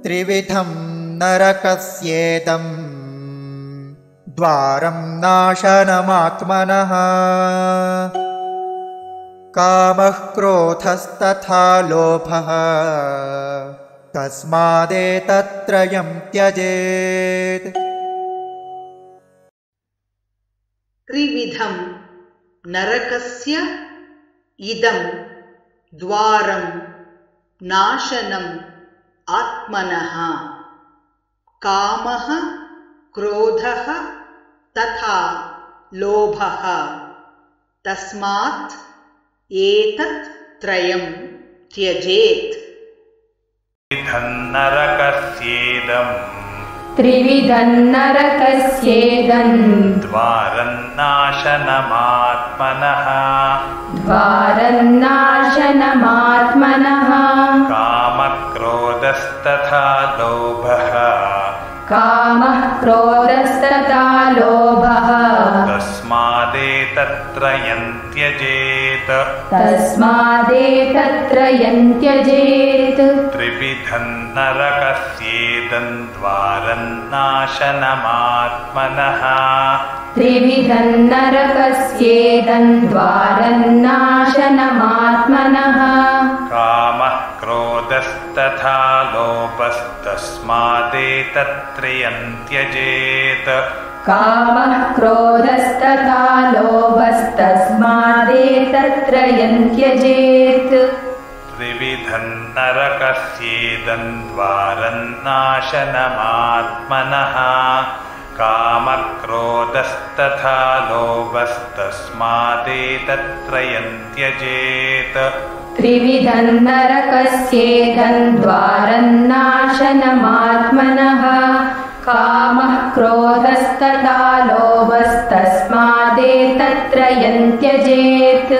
त्रिविधं नरकस्येदं द्वारं नाशनमात्मनः कामः क्रोधस्तथा लोभः तस्मादेतत्त्रयं त्यजेत्। त्रिविधं नरकस्य इदं द्वारं नाशनम् आत्मनः कामः क्रोधः तथा लोभः तस्मात् एतत् त्रयं त्यजेत्। त्रिविधं नरकस्येदं द्वारं नाशनमात्मनः कामः क्रोधस्तथा लोभः तस्मादेतत्त्रयं त्यजेत्। त्रिविधं नरकस्येदं द्वारं नाशनमात्मनः कामः क्रोधस्तथा लोभस्तस्मादेतत्त्रयं त्यजेत्। त्रिविधं नरकस्येदं द्वारं नाशनमात्मनः कामः क्रोधस्तथा लोभस्तस्मादेतत्त्रयं त्यजेत्। त्रिविधं नरकस्येदं द्वारं नाशनमात्मनः कामः क्रोधस्तथा लोभस्तस्मादेतत्त्रयं त्यजेत्।